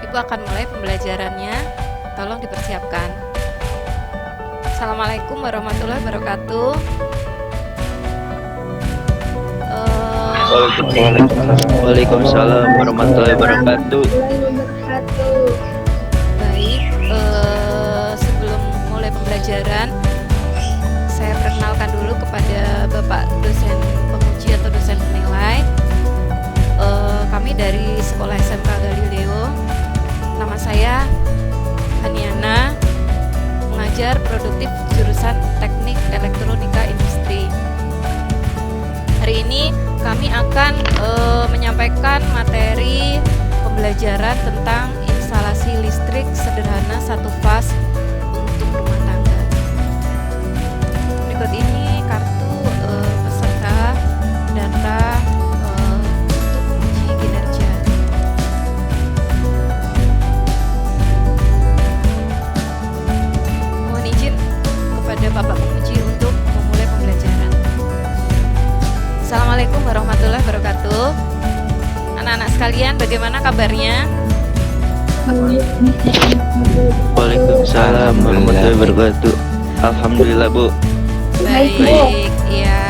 Ibu akan mulai pembelajarannya. Tolong dipersiapkan. Assalamualaikum warahmatullahi wabarakatuh. Waalaikumsalam warahmatullahi wabarakatuh. Baik, sebelum mulai pembelajaran, saya perkenalkan dulu kepada Bapak dosen penguji atau dosen penilai. Kami dari Sekolah SMK Galileo. Nama saya Haniana, mengajar produktif jurusan Teknik Elektronika Industri. Hari ini kami akan menyampaikan materi pembelajaran tentang instalasi listrik sederhana satu fase untuk rumah tangga. Berikut ini kartu peserta data untuk uji kinerja. Mohon izin kepada Bapak penguji untuk memulai pembelajaran. Assalamualaikum warahmatullahi wabarakatuh. Anak-anak sekalian, bagaimana kabarnya? Waalaikumsalam warahmatullahi wabarakatuh. Alhamdulillah, Bu. Baik, ya.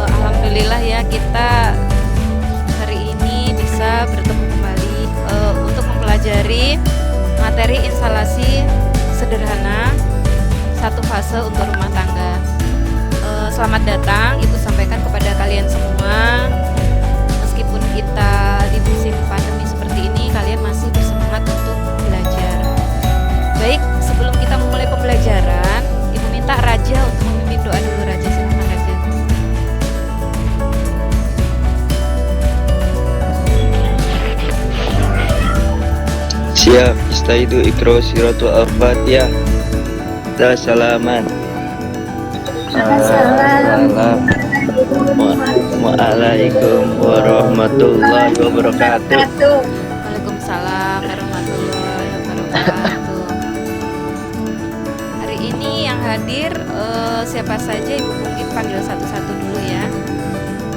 Alhamdulillah ya, kita hari ini bisa bertemu kembali untuk mempelajari materi instalasi sederhana satu fase untuk rumah tangga. Selamat datang, Ibu sampaikan kepada kalian semua. Meskipun kita di musim pandemi seperti ini, kalian masih bersemangat untuk belajar. Baik, sebelum kita memulai pembelajaran, Ibu minta Raja untuk memimpin doa dulu. Raja, silakan Raja. Siap, istaidu ikro siratul al-fatihah. Salaman. Assalamualaikum warahmatullahi wabarakatuh. Waalaikumsalam warahmatullahi wabarakatuh. Hari ini yang hadir siapa saja, Ibu mungkin panggil satu-satu dulu ya.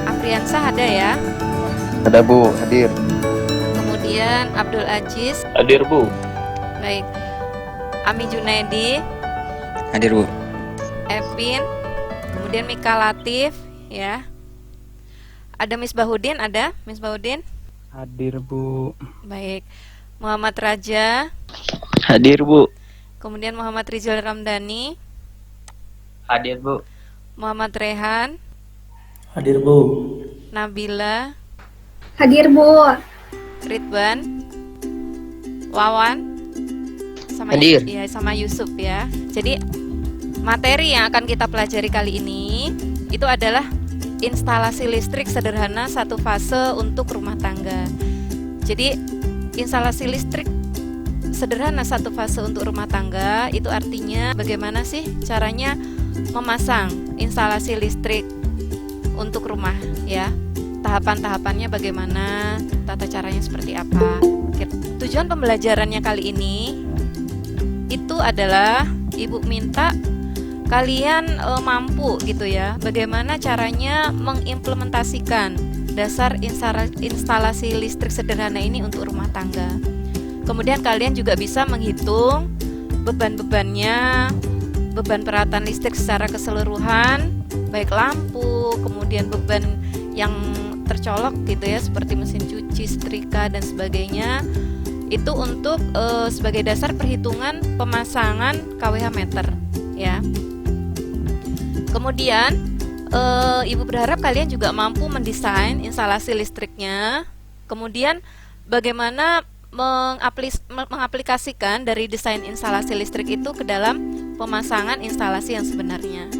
Afriansah ada ya? Ada, Bu, hadir. Kemudian Abdul Aziz. Hadir, Bu. Baik. Ami Junaidi. Hadir, Bu. Evin. Kemudian Mika Latif ya. Ada Misbahudin, ada Misbahudin? Hadir, Bu. Baik. Muhammad Raja. Hadir, Bu. Kemudian Muhammad Rizal Ramdhani. Hadir, Bu. Muhammad Rehan. Hadir, Bu. Nabila. Hadir, Bu. Ridwan. Wawan. Sama Hadir. ya, sama Yusuf ya. Jadi materi yang akan kita pelajari kali ini itu adalah instalasi listrik sederhana satu fase untuk rumah tangga. Jadi instalasi listrik sederhana satu fase untuk rumah tangga itu artinya bagaimana sih caranya memasang instalasi listrik untuk rumah ya. Tahapan-tahapannya bagaimana, tata caranya seperti apa. Oke. Tujuan pembelajarannya kali ini itu adalah Ibu minta kalian mampu gitu ya, bagaimana caranya mengimplementasikan dasar instalasi listrik sederhana ini untuk rumah tangga. Kemudian kalian juga bisa menghitung beban-bebannya, beban peralatan listrik secara keseluruhan, baik lampu, kemudian beban yang tercolok gitu ya, seperti mesin cuci, setrika dan sebagainya. Itu untuk sebagai dasar perhitungan pemasangan kWh meter ya. Kemudian Ibu berharap kalian juga mampu mendesain instalasi listriknya. Kemudian bagaimana mengaplikasikan dari desain instalasi listrik itu ke dalam pemasangan instalasi yang sebenarnya.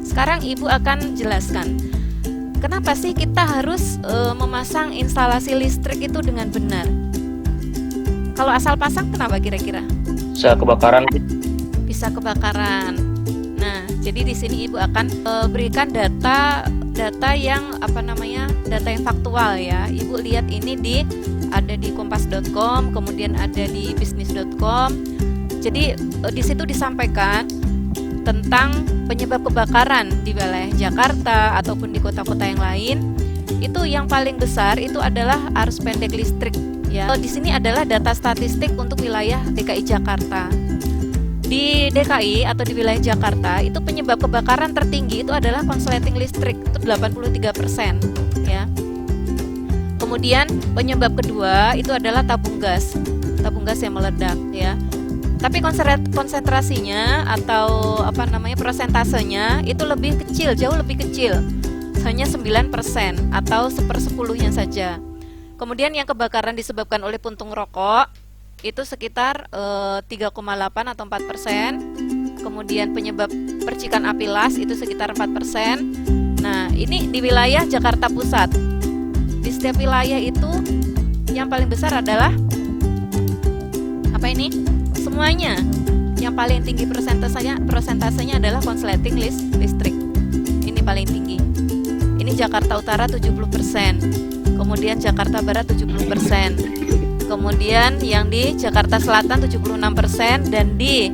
Sekarang Ibu akan jelaskan kenapa sih kita harus memasang instalasi listrik itu dengan benar. Kalau asal pasang kenapa kira-kira? Bisa kebakaran. Bisa kebakaran. Nah, jadi di sini Ibu akan berikan data yang data yang faktual ya. Ibu lihat ini ada di kompas.com, kemudian ada di bisnis.com. Jadi di situ disampaikan tentang penyebab kebakaran di wilayah Jakarta ataupun di kota-kota yang lain itu yang paling besar itu adalah arus pendek listrik ya. Di sini adalah data statistik untuk wilayah DKI Jakarta. Di DKI atau di wilayah Jakarta itu penyebab kebakaran tertinggi itu adalah konsleting listrik, itu 83% ya. Kemudian penyebab kedua itu adalah tabung gas yang meledak ya. Tapi konsentrasinya atau persentasenya itu lebih kecil, jauh lebih kecil, hanya 9% atau 1/10-nya saja. Kemudian yang kebakaran disebabkan oleh puntung rokok itu sekitar 3,8 atau 4%. Kemudian penyebab percikan api las itu sekitar 4%. Nah, ini di wilayah Jakarta Pusat. Di setiap wilayah itu yang paling besar adalah semuanya. Yang paling tinggi persentasenya adalah konsleting listrik. Ini paling tinggi. Ini Jakarta Utara 70%. Kemudian Jakarta Barat 70%. Kemudian yang di Jakarta Selatan 76% dan di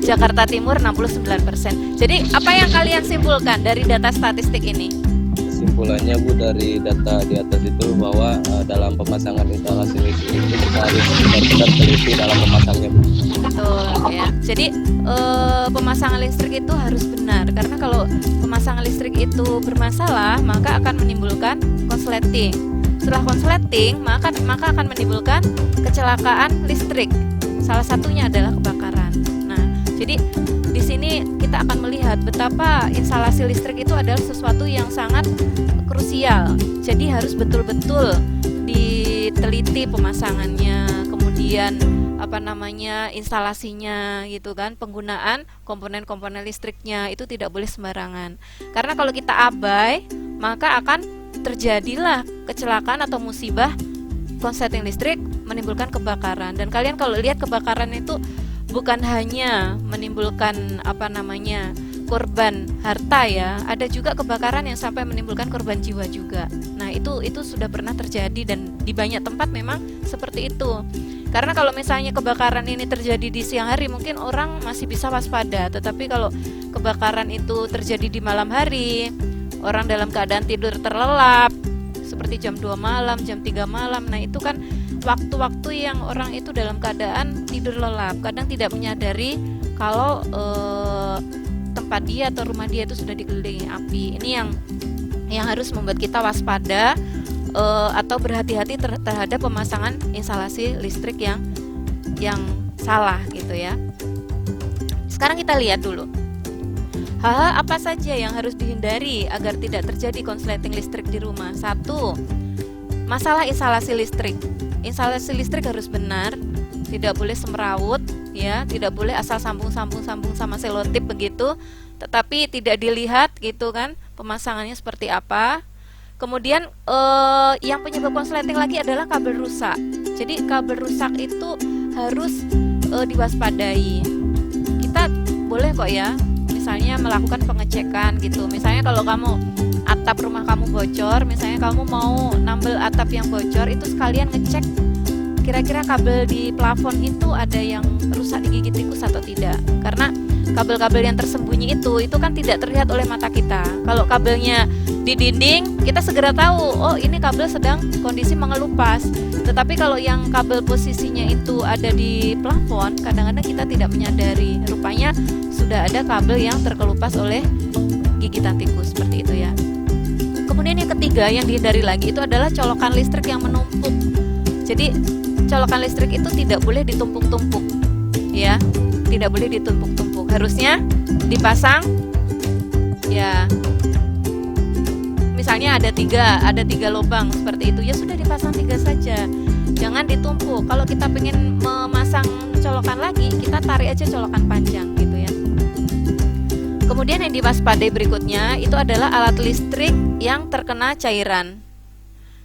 Jakarta Timur 69%. Jadi apa yang kalian simpulkan dari data statistik ini? Kesimpulannya Bu, dari data di atas itu bahwa dalam pemasangan instalasi listrik itu kita harus benar-benar teliti dalam memasangnya Bu. Betul ya. Jadi pemasangan listrik itu harus benar, karena kalau pemasangan listrik itu bermasalah maka akan menimbulkan konsleting. Setelah konsleting maka akan menimbulkan kecelakaan listrik. Salah satunya adalah kebakaran. Nah, jadi di sini kita akan melihat betapa instalasi listrik itu adalah sesuatu yang sangat krusial. Jadi harus betul-betul diteliti pemasangannya, kemudian instalasinya gitu kan, penggunaan komponen-komponen listriknya itu tidak boleh sembarangan. Karena kalau kita abai, maka akan terjadilah kecelakaan atau musibah konsleting listrik menimbulkan kebakaran. Dan kalian kalau lihat kebakaran itu bukan hanya menimbulkan korban harta ya, ada juga kebakaran yang sampai menimbulkan korban jiwa juga. Nah, itu sudah pernah terjadi dan di banyak tempat memang seperti itu. Karena kalau misalnya kebakaran ini terjadi di siang hari mungkin orang masih bisa waspada, tetapi kalau kebakaran itu terjadi di malam hari, orang dalam keadaan tidur terlelap seperti jam 2 malam, jam 3 malam. Nah, itu kan waktu-waktu yang orang itu dalam keadaan tidur lelap, kadang tidak menyadari kalau tempat dia atau rumah dia itu sudah dikelilingi api. Ini yang harus membuat kita waspada atau berhati-hati terhadap pemasangan instalasi listrik yang salah gitu ya. Sekarang kita lihat dulu hal-hal apa saja yang harus dihindari agar tidak terjadi konsleting listrik di rumah. 1. Masalah instalasi listrik. Instalasi listrik harus benar, tidak boleh semrawut ya, tidak boleh asal sambung sama selotip begitu, tetapi tidak dilihat gitu kan pemasangannya seperti apa. Kemudian yang penyebab konsleting lagi adalah kabel rusak. Jadi kabel rusak itu harus diwaspadai. Kita boleh kok ya, misalnya melakukan pengecekan gitu. Misalnya kalau kamu atap rumah kamu bocor, misalnya kamu mau nambel atap yang bocor, itu sekalian ngecek kira-kira kabel di plafon itu ada yang rusak digigit tikus atau tidak. Karena kabel-kabel yang tersembunyi itu kan tidak terlihat oleh mata kita. Kalau kabelnya di dinding, kita segera tahu, oh ini kabel sedang kondisi mengelupas. Tetapi kalau yang kabel posisinya itu ada di plafon, kadang-kadang kita tidak menyadari. Rupanya sudah ada kabel yang terkelupas oleh gigitan tikus, seperti itu ya. Kemudian yang ketiga yang dihindari lagi itu adalah colokan listrik yang menumpuk. Jadi colokan listrik itu tidak boleh ditumpuk-tumpuk, ya, tidak boleh ditumpuk-tumpuk. Harusnya dipasang, ya. Misalnya ada tiga lubang seperti itu, ya sudah dipasang 3 saja. Jangan ditumpuk. Kalau kita pengen memasang colokan lagi, kita tarik aja colokan panjang gitu ya. Kemudian yang diwaspadai berikutnya itu adalah alat listrik yang terkena cairan.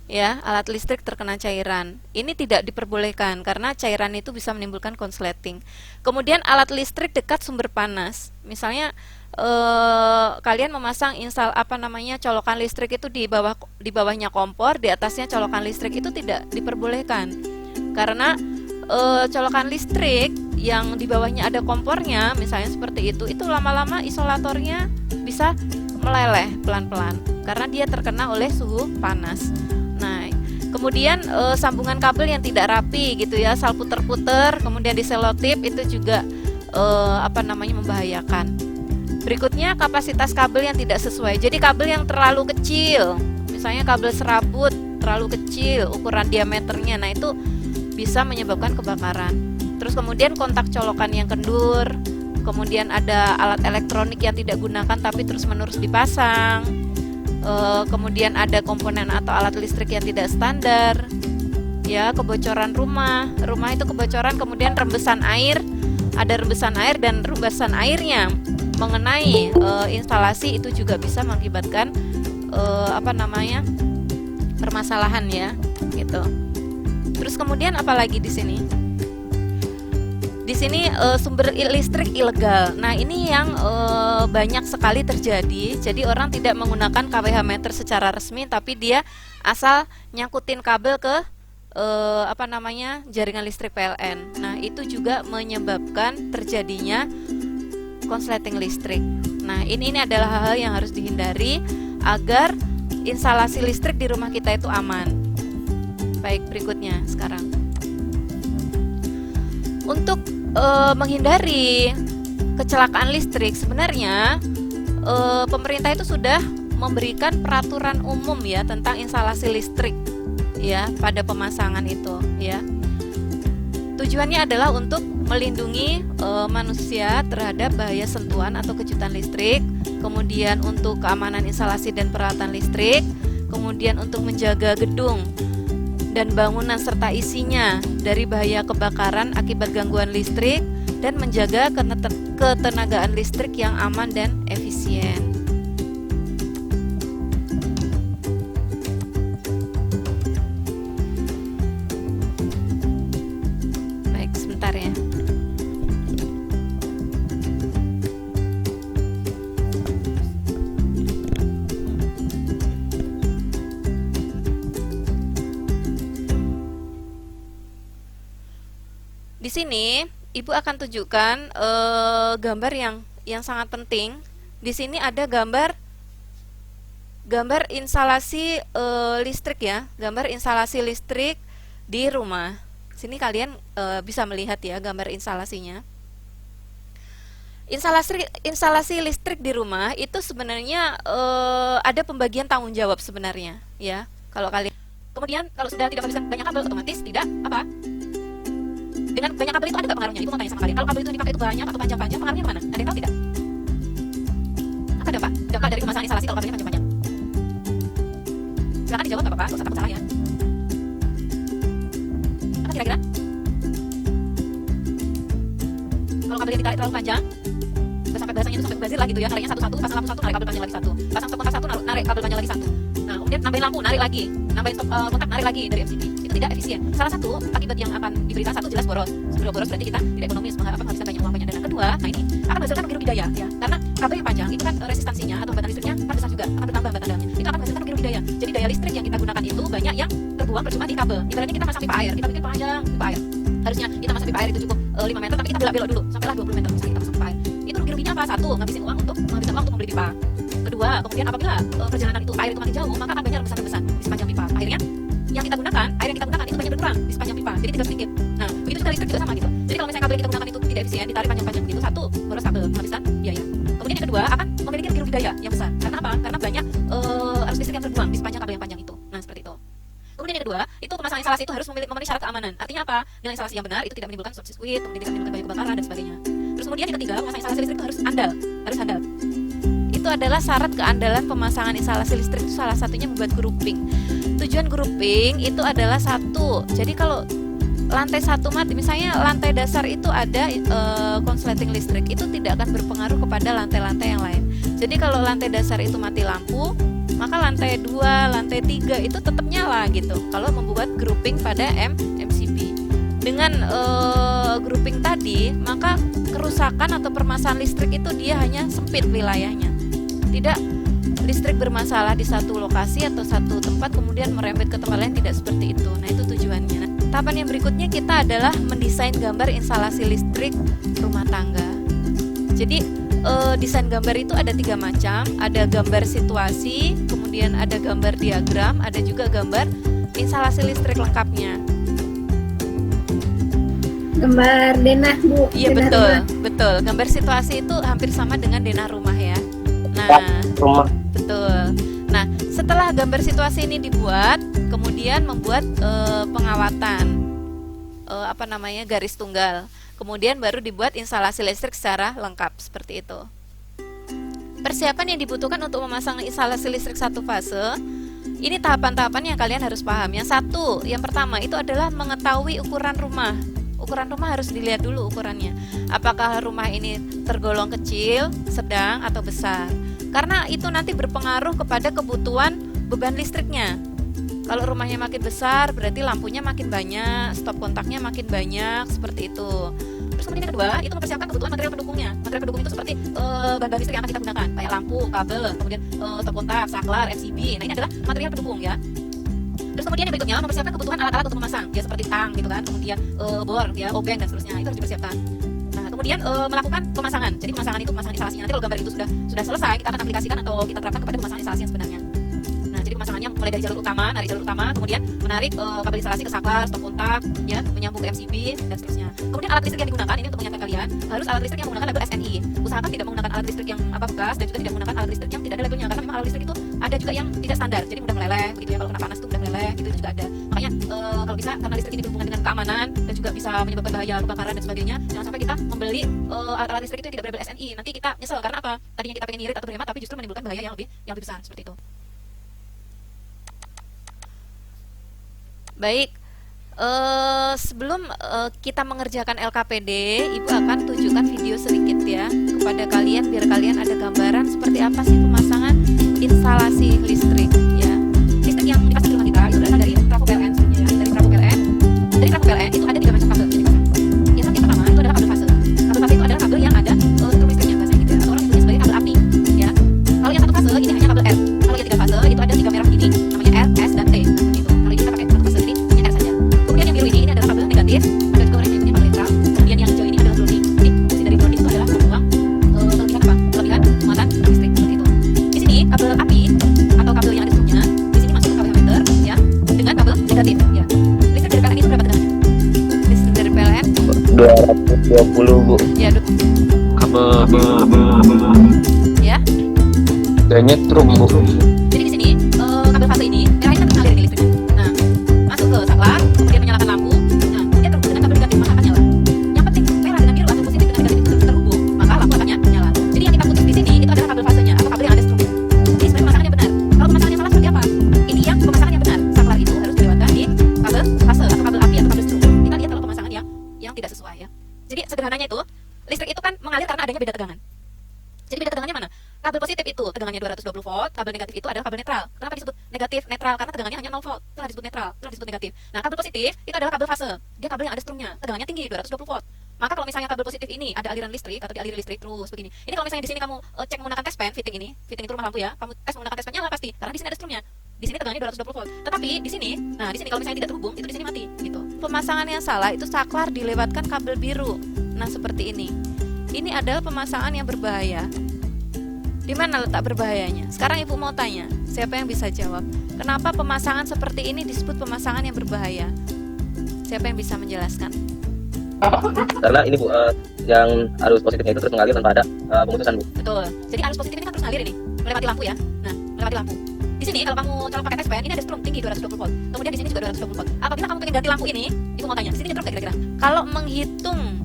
Ya, alat listrik terkena cairan. Ini tidak diperbolehkan karena cairan itu bisa menimbulkan konsleting. Kemudian alat listrik dekat sumber panas. Misalnya kalian memasang colokan listrik itu di bawahnya kompor, di atasnya colokan listrik, itu tidak diperbolehkan. Karena colokan listrik yang di bawahnya ada kompornya, misalnya seperti itu lama-lama isolatornya bisa meleleh pelan-pelan karena dia terkena oleh suhu panas. Nah, kemudian sambungan kabel yang tidak rapi gitu ya, asal puter-puter, kemudian diselotip itu juga membahayakan. Berikutnya kapasitas kabel yang tidak sesuai. Jadi kabel yang terlalu kecil, misalnya kabel serabut terlalu kecil ukuran diameternya, nah itu bisa menyebabkan kebakaran. Terus kemudian kontak colokan yang kendur, kemudian ada alat elektronik yang tidak gunakan tapi terus-menerus dipasang, kemudian ada komponen atau alat listrik yang tidak standar, ya, kebocoran rumah itu kebocoran, kemudian rembesan air, ada rembesan air dan rembesan airnya mengenai instalasi itu juga bisa mengakibatkan permasalahan ya, gitu. Terus kemudian apalagi di sini? Di sini sumber listrik ilegal. Nah, ini yang banyak sekali terjadi. Jadi orang tidak menggunakan KWH meter secara resmi, tapi dia asal nyangkutin kabel ke jaringan listrik PLN. Nah, itu juga menyebabkan terjadinya konsleting listrik. Nah, ini adalah hal-hal yang harus dihindari agar instalasi listrik di rumah kita itu aman. Baik, berikutnya sekarang. Untuk menghindari kecelakaan listrik, sebenarnya pemerintah itu sudah memberikan peraturan umum ya tentang instalasi listrik ya pada pemasangan itu ya. Tujuannya adalah untuk melindungi manusia terhadap bahaya sentuhan atau kejutan listrik, kemudian untuk keamanan instalasi dan peralatan listrik, kemudian untuk menjaga gedung dan bangunan serta isinya dari bahaya kebakaran akibat gangguan listrik, dan menjaga ketenagaan listrik yang aman dan efisien. Baik, sebentar ya. Di sini Ibu akan tunjukkan gambar yang sangat penting. Di sini ada gambar instalasi listrik ya, gambar instalasi listrik di rumah. Sini kalian bisa melihat ya gambar instalasinya. Instalasi listrik di rumah itu sebenarnya ada pembagian tanggung jawab sebenarnya ya. Kalau kalian kemudian kalau sudah tidak menghabiskan banyak kabel, otomatis tidak dengan banyak kabel itu ada nggak pengaruhnya? Ibu mau tanya sama kalian, kalau kabel itu dipakai itu banyak atau panjang-panjang, pengaruhnya kemana? Ada yang tahu tidak? Apa ada Pak? Dampak dari pemasangan instalasi kalau kabelnya panjang-panjang? Silakan dijawab Bapak, nggak usah takut salah ya. Apa kira-kira? Kalau kabelnya ditarik terlalu panjang, sampai bahasanya itu sampai bazir lah gitu ya, nariknya satu-satu, pasang lampu satu, narik kabel panjang lagi satu, pasang stop kontak satu, narik kabel panjang lagi satu. Nah, kemudian nambahin lampu, narik lagi, nambahin stop kontak, narik lagi dari MCB. Itu tidak efisien. Salah satu akibat yang akan diberikan, satu jelas boros. Sebelum boros berarti kita tidak ekonomis, menghabiskan banyak uang, banyak dana. Kedua, nah ini akan menghasilkan rugi daya ya, karena kabel yang panjang itu kan resistansinya atau hambatan listriknya kan besar juga, akan bertambah hambatan dayanya. Itu akan menghasilkan rugi daya. Jadi daya listrik yang kita gunakan itu banyak yang terbuang percuma di kabel. Ibaratnya kita masang pipa air, kita bikin panjang pipa air. Harusnya kita masang pipa air itu cukup 5 meter, tapi kita belok-belok dulu sampailah 20 meter misalnya kita masang pipa air. Itu rugi-ruginya apa? Satu, menghabiskan uang untuk membeli pipa. Kedua, kemudian apabila perjalanan itu air itu makin jauh, maka akan banyak rembesan-rembesan di sepanjang pipa. Akhirnya air yang kita gunakan itu banyak berkurang di sepanjang pipa, jadi tidak sedikit. Nah, begitu juga listrik juga sama gitu. Jadi kalau misalnya kabel yang kita gunakan itu tidak efisien, ditarik panjang-panjang begitu, satu, boros kabel, menghabiskan biaya. Kemudian yang kedua, akan memiliki rugi daya yang besar. Karena apa? Karena banyak arus listrik yang terbuang di sepanjang kabel yang panjang itu. Nah, seperti itu. Kemudian yang kedua, itu pemasangan instalasi itu harus memenuhi syarat keamanan. Artinya apa? Dengan instalasi yang benar itu tidak menimbulkan short circuit, kemudian tidak menimbulkan bahaya kebakaran dan sebagainya. Terus kemudian yang ketiga, pemasangan instalasi listrik itu harus handal. Itu adalah syarat keandalan pemasangan instalasi listrik, itu salah satunya membuat grouping. Tujuan grouping itu adalah satu. Jadi kalau lantai satu mati, misalnya lantai dasar itu ada konsleting listrik, itu tidak akan berpengaruh kepada lantai-lantai yang lain. Jadi kalau lantai dasar itu mati lampu, maka lantai 2, lantai 3 itu tetap nyala gitu. Kalau membuat grouping pada MCB. Dengan grouping tadi, maka kerusakan atau permasalahan listrik itu dia hanya sempit wilayahnya. Tidak listrik bermasalah di satu lokasi atau satu tempat kemudian merembet ke tempat lain, tidak seperti itu. Nah, itu tujuannya. Tahapan yang berikutnya kita adalah mendesain gambar instalasi listrik rumah tangga. Jadi desain gambar itu ada 3 macam. Ada gambar situasi, kemudian ada gambar diagram, ada juga gambar instalasi listrik lengkapnya. Gambar denah, Bu. Iya, Denah betul, rumah. betul. Gambar situasi itu hampir sama dengan denah rumah ya. Nah, Rumah. betul. Nah, setelah gambar situasi ini dibuat, kemudian membuat pengawatan garis tunggal. Kemudian baru dibuat instalasi listrik secara lengkap seperti itu. Persiapan yang dibutuhkan untuk memasang instalasi listrik satu fase, ini tahapan-tahapan yang kalian harus paham. Yang pertama itu adalah mengetahui ukuran rumah. Ukuran rumah harus dilihat dulu ukurannya. Apakah rumah ini tergolong kecil, sedang, atau besar? Karena itu nanti berpengaruh kepada kebutuhan beban listriknya. Kalau rumahnya makin besar, berarti lampunya makin banyak, stop kontaknya makin banyak, seperti itu. Terus kemudian yang kedua, itu mempersiapkan kebutuhan material pendukungnya. Material pendukung itu seperti bahan listrik yang akan kita gunakan, kayak lampu, kabel, kemudian stop kontak, saklar, MCB. Nah, ini adalah material pendukung ya. Terus kemudian yang berikutnya mempersiapkan kebutuhan alat-alat untuk memasang, ya seperti tang gitu kan, kemudian bor, ya obeng dan seterusnya, itu harus dipersiapkan. Nah, kemudian melakukan pemasangan. Jadi pemasangan itu pemasangan instalasinya. Nanti kalau gambar itu sudah selesai, kita akan aplikasikan atau kita terapkan kepada pemasangan instalasi yang sebenarnya. Nah, jadi pemasangannya mulai dari jalur utama, kemudian menarik kabel instalasi ke saklar, stop kontak, ya, menyambung ke MCB dan seterusnya. Kemudian alat listrik yang digunakan ini untuk mengingatkan kalian, harus alat listrik yang menggunakan label SNI. Usahakan tidak menggunakan alat listrik yang bekas dan juga tidak menggunakan alat listrik yang tidak ada labelnya, karena memang alat listrik itu ada juga yang tidak standar. Jadi mudah meleleh begitu ya, kalau kena panas itu mudah meleleh, gitu juga ada. Makanya kalau bisa, karena listrik ini berhubungan dengan keamanan dan juga bisa menyebabkan bahaya kebakaran dan sebagainya, jangan sampai kita membeli alat listrik itu yang tidak berlabel SNI. Nanti kita nyesel karena apa? Tadinya kita pengen ngirit atau berhemat, tapi justru menimbulkan bahaya yang lebih besar seperti itu. Baik, sebelum kita mengerjakan LKPD, Ibu akan tunjukkan video sedikit ya kepada kalian biar kalian ada gambaran seperti apa sih pemasangan instalasi listrik ya. Listrik yang dipasang di rumah kita itu berasal dari trafo PLN sebenarnya ya. Dari trafo PLN itu ada 3 macam kabel yang dipasang. Yang pertama itu adalah kabel fase. Kabel fase itu adalah kabel yang ada strum listriknya bahasanya gitu ya. Atau orang nyebutnya sebagai kabel api ya. Kalau yang 1 fase ini hanya kabel R. Kalau yang 3 fase itu ada 3 merah ini namanya R, S, dan T. Gitu. Kalau ini kita pakai 1 fase ini hanya R saja. Kemudian yang biru ini adalah kabel negatif, ada juga orang yang nyebutnya kabel netral. Kemudian yang hijau ini adalah grounding. Jadi fungsi dari grounding itu adalah membuang kelebihan muatan listrik seperti itu. Di sini kabel api atau kabel yang ada strumnya, di sini masuk ke kabel meter ya dengan kabel negatif ya. Listrik dari PLN itu berapa tegangannya? Listrik dari PLN 220, Bu. ya ya. Dan nyetrum, Bu. Jadi di sini kabel fase ini merah ini kan mengalir ini listriknya. Nah, masuk ke saklar, kemudian menyalakan lampu. Nah, kemudian terhubung dengan kabel negatif maka akan nyala. Yang penting merah dengan biru atau positif dengan negatif itu terhubung, maka lampu akan nyala. Jadi yang kita putus di sini itu adalah kabel fasenya atau kabel yang ada strumnya. Jadi sebenarnya pemasangannya benar. Kalau pemasangannya salah seperti apa? Ini yang pemasangan yang benar. Saklar itu harus dilewatkan di kabel fase atau kabel api atau kabel strum. Kita lihat kalau pemasangan yang tidak sesuai ya. Jadi sederhananya itu listrik itu kan mengalir karena adanya beda tegangan. Jadi beda tegangannya mana? Kabel positif itu tegangannya 220 volt, kabel negatif itu adalah kabel netral. Kenapa disebut negatif netral? Karena tegangannya hanya 0 volt. Itulah disebut netral, itulah disebut negatif. Nah, kabel positif itu adalah kabel fase. Dia kabel yang ada strumnya, tegangannya tinggi 220 volt. Maka kalau misalnya kabel positif ini ada aliran listrik atau dialiri listrik terus begini. Ini kalau misalnya di sini kamu cek menggunakan test pen, fitting itu rumah lampu ya. Kamu tes menggunakan test pen nyala pasti karena di sini ada strumnya. Di sini tegangannya 220 volt. Tetapi di sini kalau misalnya tidak terhubung, itu di sini mati gitu. Pemasangan yang salah itu saklar dilewatkan kabel biru. Nah, seperti ini. Ini adalah pemasangan yang berbahaya. Di mana letak berbahayanya? Sekarang Ibu mau tanya, siapa yang bisa jawab? Kenapa pemasangan seperti ini disebut pemasangan yang berbahaya? Siapa yang bisa menjelaskan? Karena ini, Bu, yang arus positifnya itu terus mengalir tanpa ada pemutusan, Bu. Betul. Jadi arus positif ini kan terus ngalir ini, melewati lampu ya. Nah, melewati lampu. Di sini kalau kamu colok pakai test pen, ini ada strum tinggi 220 volt. Kemudian di sini juga 220 volt. Apabila kamu pengen ganti lampu ini, Ibu mau tanya, di sini nyetrum nggak kira-kira? Kalau menghitung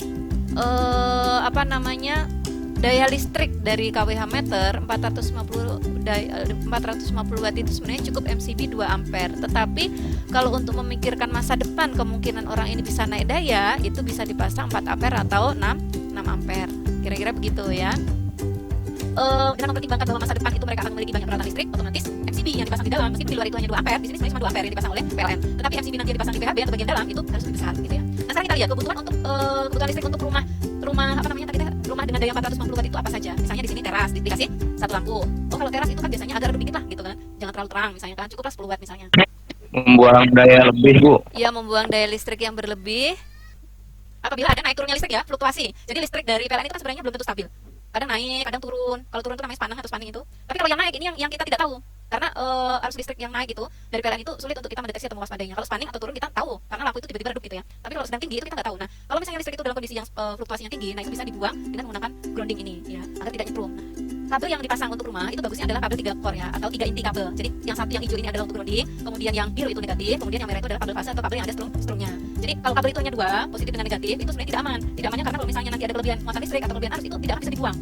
daya listrik dari kWh meter 450 watt itu sebenarnya cukup MCB 2 ampere. Tetapi kalau untuk memikirkan masa depan kemungkinan orang ini bisa naik daya, itu bisa dipasang 4 ampere atau 6 ampere. Kira-kira begitu ya. Dengan mempertimbangkan bahwa masa depan itu mereka akan memiliki banyak peralatan listrik, otomatis MCB yang dipasang di dalam meskipun di luar itu hanya 2 ampere, di sini sebenarnya cuma 2 ampere yang dipasang oleh PLN. Tetapi MCB nanti yang dipasang di PHB atau bagian dalam itu harus lebih besar gitu ya. Nah, sekarang kita lihat kebutuhan untuk kebutuhan listrik untuk rumah rumah dengan daya 450 watt itu apa saja. Misalnya di sini teras dikasih 1 lampu. Oh, kalau teras itu kan biasanya agak redup dikit lah gitu kan. Jangan terlalu terang misalnya kan, cukuplah 10 watt misalnya. Membuang daya lebih, Bu. Iya, membuang daya listrik yang berlebih apabila ada naik turunnya listrik ya, fluktuasi. Jadi listrik dari PLN itu kan sebenarnya belum tentu stabil. kadang naik, kadang turun. Kalau turun itu namanya spaneng atau spanning itu. Tapi kalau yang naik ini yang kita tidak tahu. Karena arus listrik yang naik itu dari PLN itu sulit untuk kita mendeteksi atau mewaspadainya. Kalau spanning atau turun kita tahu karena lampu itu tiba-tiba redup gitu ya. Tapi kalau sedang tinggi itu kita nggak tahu. Nah, kalau misalnya listrik itu dalam kondisi yang fluktuasinya tinggi, nah itu bisa dibuang dengan menggunakan grounding ini ya, agar tidak nyetrum. Nah, kabel yang dipasang untuk rumah itu bagusnya adalah kabel 3 core ya, atau 3 inti kabel. Jadi yang satu yang hijau ini adalah untuk grounding, kemudian yang biru itu negatif, kemudian yang merah itu adalah kabel fase atau kabel yang ada strumnya. Jadi kalau kabel itu hanya 2, positif dengan negatif, itu sebenarnya tidak aman. Tidak amannya karena kalau misalnya nanti ada kelebihan muatan listrik atau kelebihan arus itu tidak akan bisa dibuang.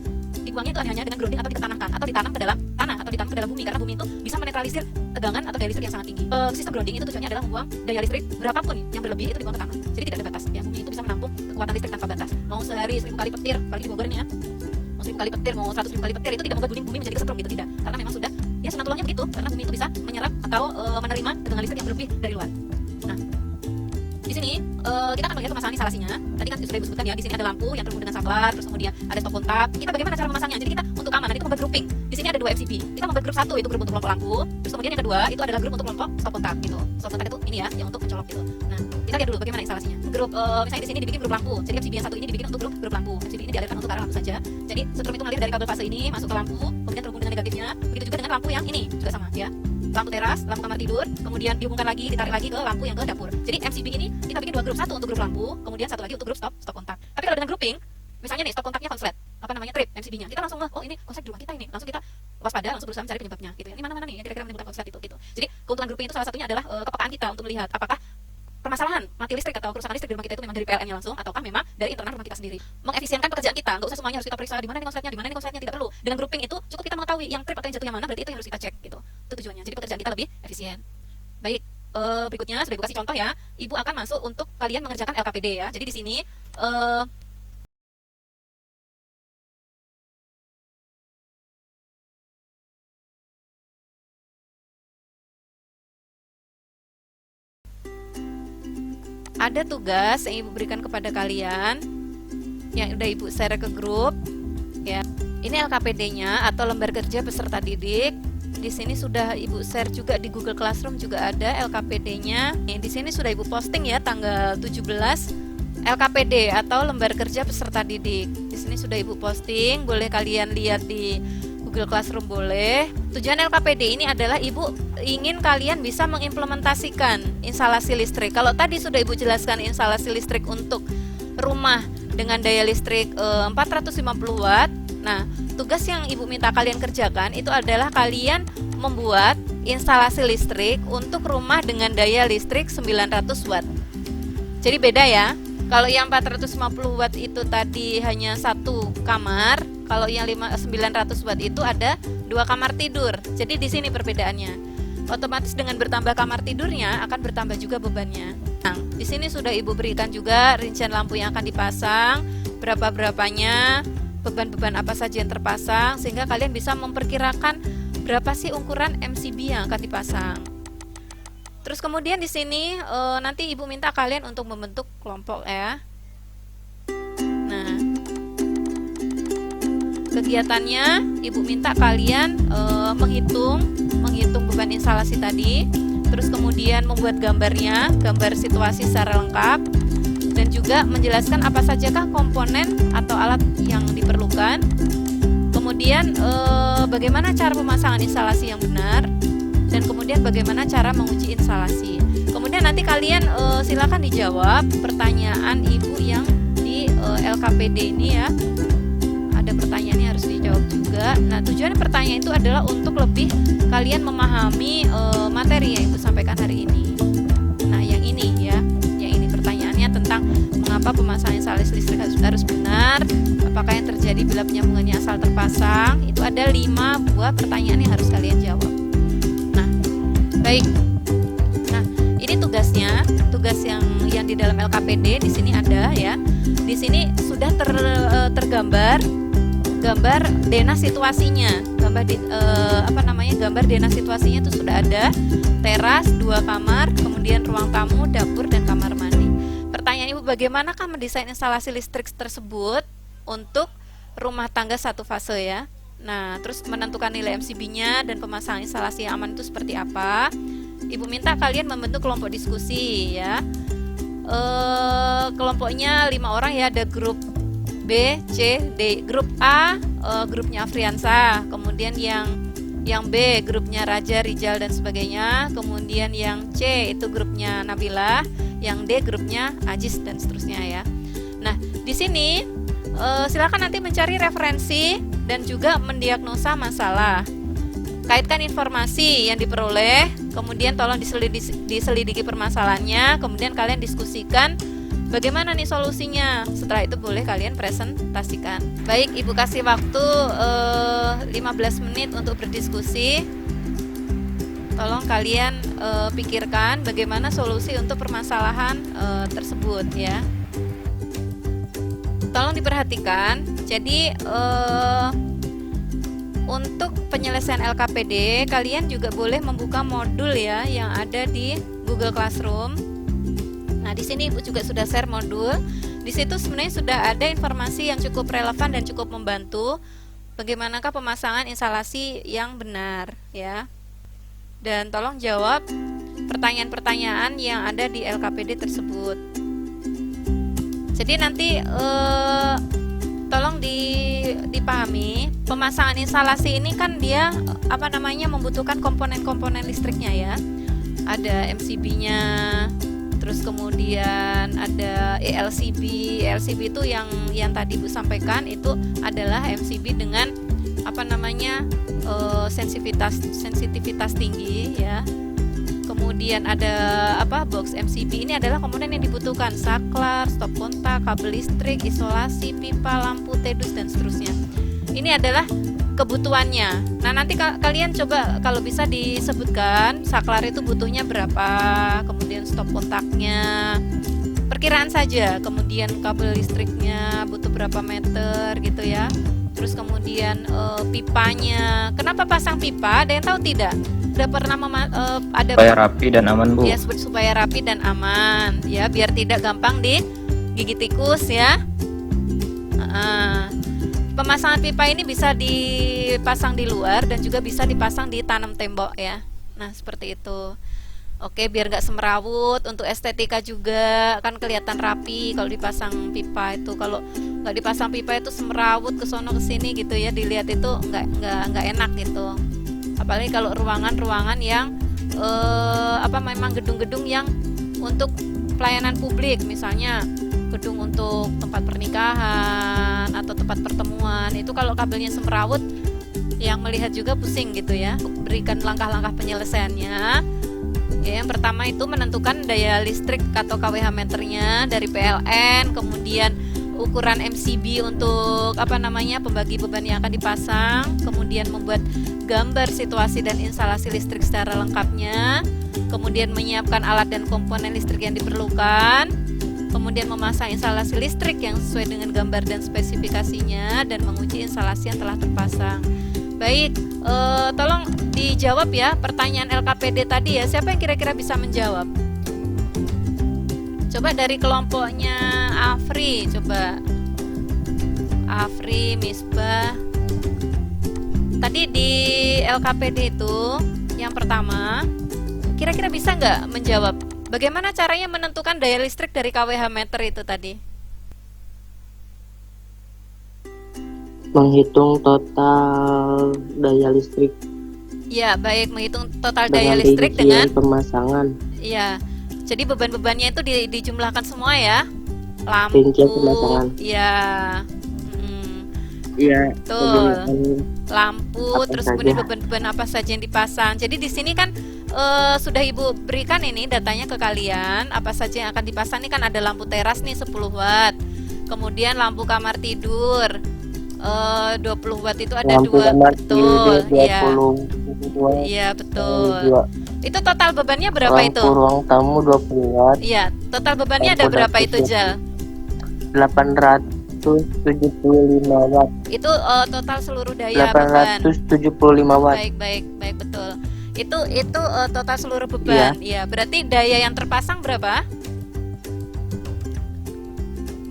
Dibuangnya itu hanya dengan grounding atau ditanamkan atau ditanam ke dalam tanah atau ditanam ke dalam bumi, karena bumi itu bisa menetralisir tegangan atau daya listrik yang sangat tinggi. Sistem grounding itu tujuannya adalah membuang daya listrik berapapun yang berlebih itu dibuang ke tanah. Jadi tidak ada batas. Ya, bumi itu bisa menampung kekuatan listrik tanpa batas. Mau sehari 1000 kali petir, apalagi di Bogor ini ya. Mau 1000 kali petir, mau 100.000 kali petir itu tidak membuat bumi menjadi kesetrum gitu, tidak. Karena memang sudah ya sunatullahnya begitu, karena bumi itu bisa menyerap atau menerima tegangan listrik yang berlebih dari luar. Nah, di sini kita akan melihat pemasangan instalasinya. Tadi kan sudah disebutkan ya, di sini ada lampu yang terhubung dengan saklar, terus kemudian ada stop kontak. Kita bagaimana cara memasangnya? Jadi kita untuk keamanan itu membuat grouping. Di sini ada 2 MCB. Kita membuat grup 1 itu grup untuk kelompok lampu, terus kemudian yang kedua itu adalah grup untuk kelompok stop kontak gitu. Stop kontak itu ini ya, yang untuk mencolok gitu. Nah, kita lihat dulu bagaimana instalasinya. Grup misalnya di sini dibikin grup lampu. Jadi MCB yang satu ini dibikin untuk grup lampu. MCB ini dialirkan untuk arah lampu saja. Jadi setrum itu mengalir dari kabel fase ini masuk ke lampu, kemudian terhubung dengan negatifnya. Begitu juga dengan lampu yang ini juga sama ya. Lampu teras, lampu kamar tidur, kemudian dihubungkan lagi, ditarik lagi ke lampu yang ke dapur. Jadi MCB ini kita bikin 2 grup, satu untuk grup lampu, kemudian satu lagi untuk grup stop kontak. Tapi kalau dengan grouping, misalnya nih stop kontaknya konslet, apa namanya trip MCB-nya, kita langsung oh ini konslet di rumah kita ini, langsung kita waspada, langsung berusaha mencari penyebabnya gitu ya. Ini mana-mana nih yang kira-kira menimbulkan konslet itu gitu. Jadi keuntungan grouping itu salah satunya adalah kepekaan kita untuk melihat apakah permasalahan mati listrik atau kerusakan listrik di rumah kita itu memang dari PLN-nya langsung ataukah memang dari internal rumah kita sendiri. Mengefisienkan pekerjaan kita, nggak usah semuanya harus kita periksa di mana nih konsletnya, di mana nih konsletnya, tidak perlu. Dengan grouping itu cukup kita mengetahui yang trip atau yang jatuh yang mana, berarti itu yang harus kita cek gitu. Itu tujuannya. Jadi pekerjaan kita lebih efisien. Baik, berikutnya sudah Ibu kasih contoh ya. Ibu akan masuk untuk kalian mengerjakan LKPD ya. Jadi di sini ada tugas yang Ibu berikan kepada kalian yang udah Ibu share ke grup ya. Ini LKPD-nya atau lembar kerja peserta didik. Di sini sudah Ibu share juga di Google Classroom, juga ada LKPD-nya. Di sini sudah Ibu posting ya tanggal 17 LKPD atau lembar kerja peserta didik. Di sini sudah Ibu posting, boleh kalian lihat di Google Classroom boleh. Tujuan LKPD ini adalah Ibu ingin kalian bisa mengimplementasikan instalasi listrik. Kalau tadi sudah Ibu jelaskan instalasi listrik untuk rumah dengan daya listrik 450 watt. Nah, tugas yang Ibu minta kalian kerjakan itu adalah kalian membuat instalasi listrik untuk rumah dengan daya listrik 900 watt. Jadi beda ya. Kalau yang 450 watt itu tadi hanya satu kamar, kalau yang 900 watt itu ada 2 kamar tidur. Jadi di sini perbedaannya. Otomatis dengan bertambah kamar tidurnya akan bertambah juga bebannya. Nah, di sini sudah Ibu berikan juga rincian lampu yang akan dipasang, berapa-berapanya, beban-beban apa saja yang terpasang, sehingga kalian bisa memperkirakan berapa sih ukuran MCB yang akan dipasang. Terus kemudian di sini nanti Ibu minta kalian untuk membentuk kelompok ya. Nah, kegiatannya Ibu minta kalian menghitung beban instalasi tadi, terus kemudian membuat gambarnya, gambar situasi secara lengkap, dan juga menjelaskan apa sajakah komponen atau alat yang diperlukan. Kemudian bagaimana cara pemasangan instalasi yang benar, dan kemudian bagaimana cara menguji instalasi. Kemudian nanti kalian silakan dijawab pertanyaan Ibu yang di LKPD ini ya. Ada pertanyaannya harus dijawab juga. Nah, tujuan pertanyaan itu adalah untuk lebih kalian memahami materi yang Ibu sampaikan hari ini. Nah, yang ini ya, yang ini pertanyaannya tentang mengapa pemasangan instalasi listrik harus benar, apakah yang terjadi bila penyambungannya asal terpasang. Itu ada 5 buah pertanyaan yang harus kalian jawab. Nah, baik. Nah, ini tugasnya, tugas yang di dalam LKPD di sini ada ya. Di sini sudah tergambar gambar denah situasinya, gambar denah situasinya itu sudah ada. Teras, 2 kamar, kemudian ruang tamu, dapur, dan kamar mandi. Pertanyaan Ibu, bagaimanakah mendesain instalasi listrik tersebut untuk rumah tangga satu fase ya? Nah, terus menentukan nilai MCB-nya dan pemasangan instalasi yang aman itu seperti apa? Ibu minta kalian membentuk kelompok diskusi ya. Kelompoknya 5 orang ya, ada grup B, C, D. Grup A grupnya Afriansa, kemudian yang B grupnya Raja, Rijal dan sebagainya, kemudian yang C itu grupnya Nabila, yang D grupnya Ajis dan seterusnya ya. Nah, di sini silakan nanti mencari referensi dan juga mendiagnosa masalah. Kaitkan informasi yang diperoleh, kemudian tolong diselidiki permasalahannya, kemudian kalian diskusikan bagaimana nih solusinya. Setelah itu boleh kalian presentasikan. Baik, Ibu kasih waktu 15 menit untuk berdiskusi. Tolong kalian pikirkan bagaimana solusi untuk permasalahan tersebut ya. Tolong diperhatikan. Jadi untuk penyelesaian LKPD, kalian juga boleh membuka modul ya yang ada di Google Classroom. Nah, di sini Ibu juga sudah share modul. Di situ sebenarnya sudah ada informasi yang cukup relevan dan cukup membantu bagaimanakah pemasangan instalasi yang benar ya. Dan tolong jawab pertanyaan-pertanyaan yang ada di LKPD tersebut. Jadi nanti tolong dipahami, pemasangan instalasi ini kan dia membutuhkan komponen-komponen listriknya ya. Ada MCB-nya, terus kemudian ada ELCB. ELCB itu yang tadi Bu sampaikan, itu adalah MCB dengan sensitivitas tinggi ya. Kemudian ada box MCB, ini adalah komponen yang dibutuhkan, saklar, stop kontak, kabel listrik, isolasi, pipa, lampu, tedus dan seterusnya. Ini adalah kebutuhannya. Nah, nanti kalian coba kalau bisa disebutkan saklar itu butuhnya berapa, kemudian stop kontaknya, perkiraan saja, kemudian kabel listriknya butuh berapa meter gitu ya. Terus kemudian pipanya, kenapa pasang pipa? Ada yang tahu tidak? Sudah pernah ada Supaya rapi dan aman, Bu. ya, supaya rapi dan aman ya, biar tidak gampang digigit tikus ya. Pemasangan pipa ini bisa dipasang di luar dan juga bisa dipasang di tanam tembok ya. Nah, seperti itu. Oke, biar nggak semerawut, untuk estetika juga kan kelihatan rapi kalau dipasang pipa itu. Kalau nggak dipasang pipa itu semerawut ke sono ke sini gitu ya, dilihat itu nggak enak gitu. Apalagi kalau ruangan-ruangan yang memang gedung-gedung yang untuk pelayanan publik, misalnya gedung untuk tempat pernikahan atau tempat pertemuan, itu kalau kabelnya semerawut yang melihat juga pusing gitu ya. Berikan langkah-langkah penyelesaiannya ya. Yang pertama itu menentukan daya listrik atau kWh meternya dari PLN, kemudian ukuran MCB untuk pembagi beban yang akan dipasang, kemudian membuat gambar situasi dan instalasi listrik secara lengkapnya, kemudian menyiapkan alat dan komponen listrik yang diperlukan, kemudian memasang instalasi listrik yang sesuai dengan gambar dan spesifikasinya, dan menguji instalasi yang telah terpasang. Baik, tolong dijawab ya pertanyaan LKPD tadi ya. Siapa yang kira-kira bisa menjawab? Coba dari kelompoknya Afri, coba Afri, Misbah. Tadi di LKPD itu yang pertama, kira-kira bisa nggak menjawab bagaimana caranya menentukan daya listrik dari kWh meter itu tadi? Menghitung total daya listrik. Ya, baik, menghitung total daya listrik dengan pemasangan. Iya. Jadi beban-bebannya itu dijumlahkan semua ya. Lampu. Rincian pemasangan. Iya. Iya. Betul. Lampu, Apa terus saja. kemudian beban-beban apa saja yang dipasang. Jadi di sini kan sudah Ibu berikan ini datanya ke kalian, apa saja yang akan dipasang. Ini kan ada lampu teras nih 10 watt. Kemudian lampu kamar tidur 20 watt itu ada Lampu 2. kamar Betul. tidur Iya. 20 watt. Iya, betul. 2. Itu total bebannya berapa itu? Lampu ruang tamu 20 watt. Iya, total bebannya ada Lampu berapa dapur itu, Jal? 875 watt. Itu total seluruh daya beban. 875 watt. Baik, betul. Itu total seluruh beban. Iya, berarti daya yang terpasang berapa?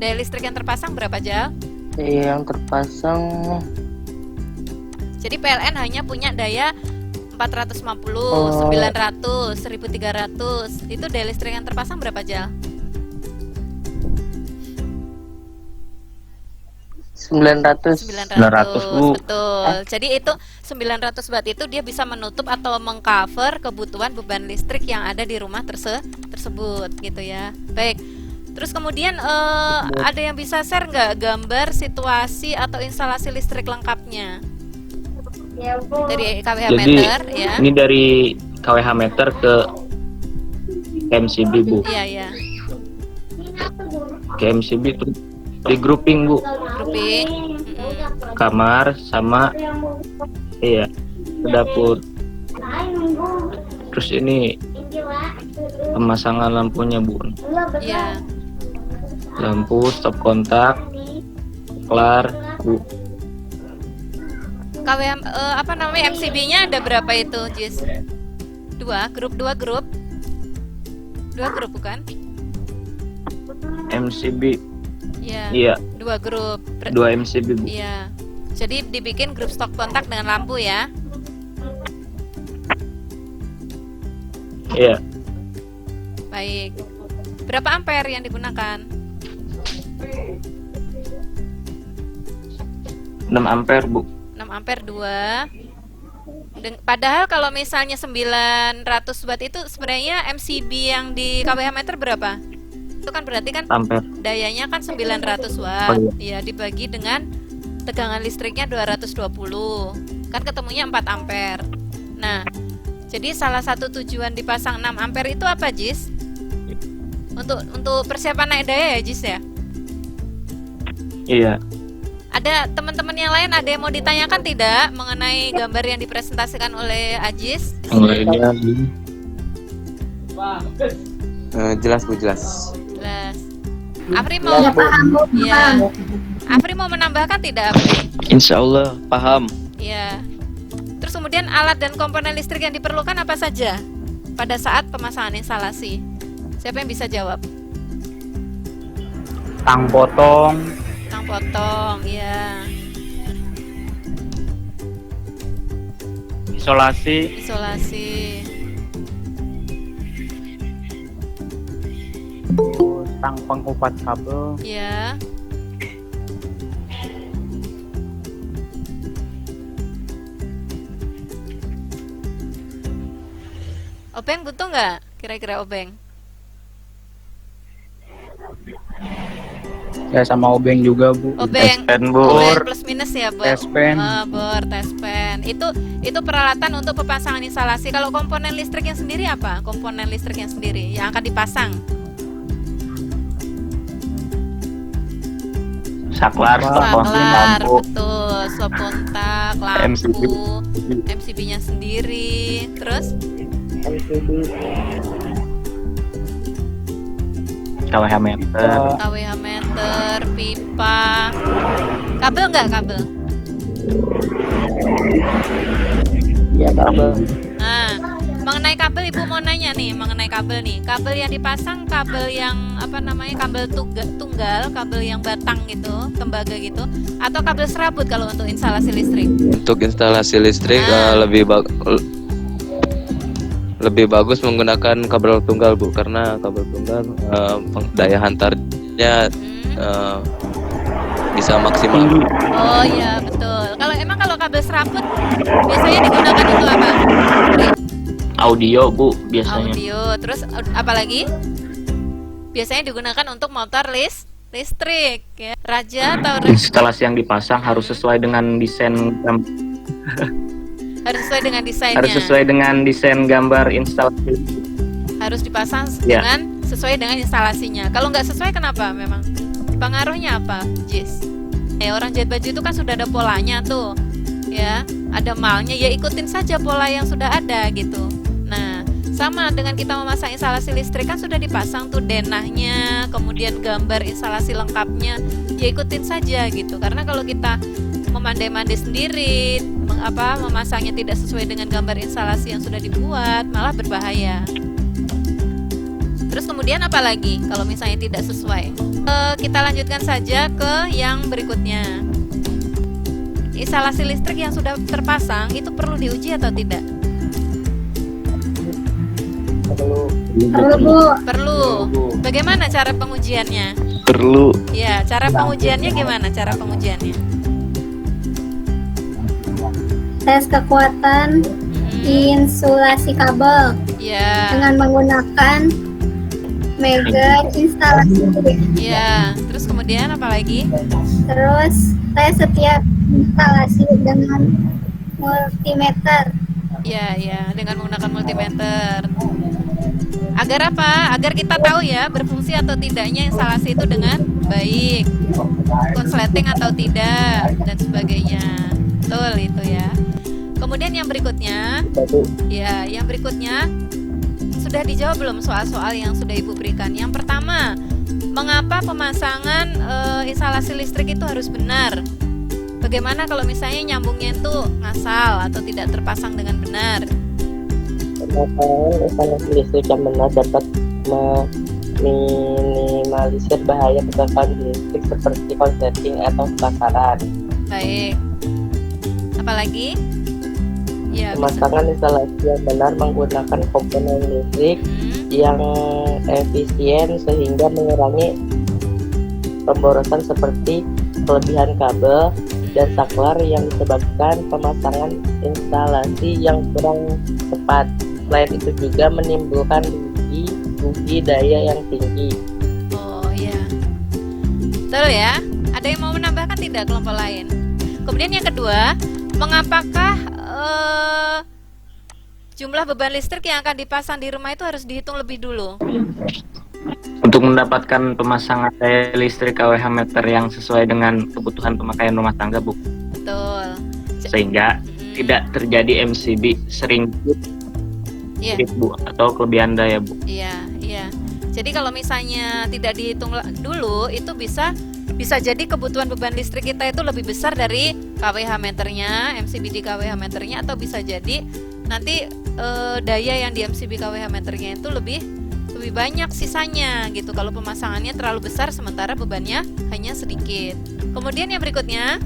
Daya listrik yang terpasang berapa, Jal? Yang terpasang Jadi PLN hanya punya daya 450, 900, 1300. Itu daya listrik yang terpasang berapa, Jal? 900. 900, Bu. betul. Jadi itu 900 watt itu dia bisa menutup atau mengcover kebutuhan beban listrik yang ada di rumah tersebut gitu ya. Baik. Terus kemudian ada yang bisa share nggak gambar situasi atau instalasi listrik lengkapnya dari KWH Jadi meter ya? ini dari KWH meter ke MCB Bu. Iya ya. Ke MCB itu di grouping Bu. Grouping. Mm-mm. Kamar sama iya ke dapur. Terus ini pemasangan lampunya Bu. Iya. Lampu stop kontak kelar Bu. KWH apa namanya MCB-nya ada berapa itu, Jis? 2 grup bukan? MCB Iya. iya 2 grup. 2 MCB Bu. Iya. Jadi dibikin grup stop kontak dengan lampu ya. Iya Baik. Berapa ampere yang digunakan? 6 ampere Bu. 6 ampere 2. Padahal kalau misalnya 900 watt itu sebenarnya MCB yang di KWH meter berapa? Itu kan berarti kan Ampere. dayanya kan 900 watt. Ya, dibagi dengan tegangan listriknya 220. Kan ketemunya 4 ampere. Nah, jadi salah satu tujuan dipasang 6 ampere itu apa, Jis? Untuk persiapan naik daya ya, Jis ya? Iya. Ada teman-teman yang lain ada yang mau ditanyakan tidak mengenai gambar yang dipresentasikan oleh Ajis? Mulainya Jelas Bu, jelas. Jelas. Afri mau Ya paham Bu. ya. Afri mau menambahkan tidak, Afri? Insya Allah paham. Ya. Terus kemudian alat dan komponen listrik yang diperlukan apa saja pada saat pemasangan instalasi? Siapa yang bisa jawab? Tang potong. Tang potong, ya. Isolasi. Isolasi. Tang pengupat kabel. Ya. Obeng butuh nggak? Kira-kira Obeng? Ya sama obeng juga Bu. Obeng. Pen Obeng plus minus ya, Bor. Tes pen. Bor, tes pen. Itu peralatan untuk pemasangan instalasi. Kalau komponen listriknya sendiri apa? Komponen listriknya sendiri yang akan dipasang. saklar, stop kontak, Saklar, lampu. betul. Stop kontak, lampu, MCB-nya sendiri. Terus KWH meter. KWH meter, pipa. Kabel nggak kabel? Ya kabel. Nah, mengenai kabel Ibu mau nanya nih, mengenai kabel nih. Kabel yang dipasang kabel yang apa namanya? Kabel tunggal, kabel yang batang gitu, tembaga gitu, atau kabel serabut kalau untuk instalasi listrik? Untuk instalasi listrik lebih bagus menggunakan kabel tunggal Bu, karena kabel tunggal daya hantarnya bisa maksimal. Oh iya betul. Kalau kabel serabut biasanya digunakan untuk apa? Audio Bu biasanya. Audio. Terus apa lagi? Biasanya digunakan untuk motor listrik ya. Raja atau Instalasi yang dipasang harus sesuai dengan desain harus sesuai dengan desainnya. harus sesuai dengan desain gambar instalasi. Harus dipasang Ya. sesuai dengan instalasinya. Kalau nggak sesuai kenapa memang? Pengaruhnya apa, Jis? Orang jahit baju itu kan sudah ada polanya tuh. Ya, ada malnya, ya ikutin saja pola yang sudah ada gitu. Nah, sama dengan kita memasang instalasi listrik kan sudah dipasang tuh denahnya, kemudian gambar instalasi lengkapnya, ya ikutin saja gitu. Karena kalau kita memandai-mandai sendiri, memasangnya tidak sesuai dengan gambar instalasi yang sudah dibuat, malah berbahaya. Terus kemudian apa lagi kalau misalnya tidak sesuai? Kita lanjutkan saja ke yang berikutnya. Instalasi listrik yang sudah terpasang itu perlu diuji atau tidak? Perlu Bu. Perlu. Bagaimana cara pengujiannya? perlu. Ya, cara pengujiannya gimana? Cara pengujiannya? Tes kekuatan insulasi kabel Ya, dengan menggunakan megar instalasi. ya. Terus kemudian apa lagi? Terus tes setiap instalasi dengan multimeter. Ya, ya, dengan menggunakan multimeter. Agar apa? Agar kita tahu ya berfungsi atau tidaknya instalasi itu dengan baik, konsleting atau tidak, dan sebagainya. Betul itu ya. Kemudian yang berikutnya, ya, yang berikutnya sudah dijawab belum soal-soal yang sudah Ibu berikan? Yang pertama, mengapa pemasangan instalasi listrik itu harus benar? Bagaimana kalau misalnya nyambungnya itu ngasal atau tidak terpasang dengan benar? Pemasangan instalasi listrik yang benar dapat meminimalisir bahaya kebakaran listrik seperti konsleting atau kebakaran. Baik. Apalagi? Ya, bisa. Pemasangan instalasi yang benar menggunakan komponen listrik yang efisien sehingga mengurangi pemborosan seperti kelebihan kabel dan saklar yang disebabkan pemasangan instalasi yang kurang tepat. Selain itu juga menimbulkan rugi daya yang tinggi. Oh ya, betul ya. Ada yang mau menambahkan tidak kelompok lain? Kemudian yang kedua, mengapakah jumlah beban listrik yang akan dipasang di rumah itu harus dihitung lebih dulu? Untuk mendapatkan pemasangan daya listrik KWH meter yang sesuai dengan kebutuhan pemakaian rumah tangga, Bu. Betul. Sehingga tidak terjadi MCB sering Iya. Bu, atau kelebihan daya, Bu. Iya, iya. Jadi kalau misalnya tidak dihitung dulu, itu bisa jadi kebutuhan beban listrik kita itu lebih besar dari KWH meternya, MCB di KWH meternya, atau bisa jadi nanti daya yang di MCB KWH meternya itu lebih banyak sisanya gitu kalau pemasangannya terlalu besar sementara bebannya hanya sedikit. Kemudian yang berikutnya,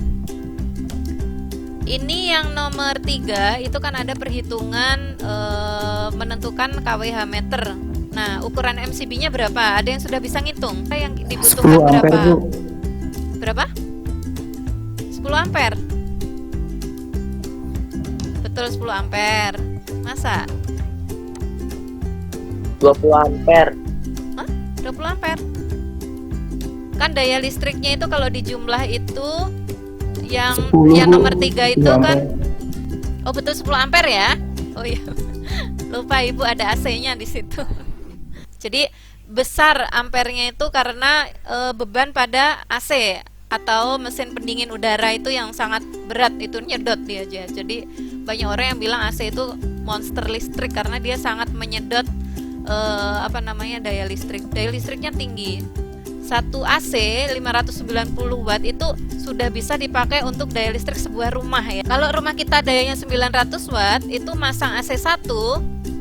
ini yang nomor 3 itu kan ada perhitungan menentukan KWH meter. Nah, ukuran MCB-nya berapa? Ada yang sudah bisa ngitung? Yang dibutuhkan 10 ampere, berapa? Bu. Berapa? 10 ampere. Betul, 10 ampere. Masa? 20 ampere. 20 ampere. Kan daya listriknya itu kalau dijumlah itu yang 10, yang Bu. nomor 3 itu 10 kan, ampere. oh betul 10 ampere ya. Oh iya. Lupa Ibu ada AC-nya di situ. Jadi besar ampernya itu karena beban pada AC atau mesin pendingin udara itu yang sangat berat, itu nyedot dia aja. Jadi banyak orang yang bilang AC itu monster listrik karena dia sangat menyedot daya listrik. Daya listriknya tinggi. 1 AC 590 watt itu sudah bisa dipakai untuk daya listrik sebuah rumah ya. Kalau rumah kita dayanya 900 watt, itu masang AC 1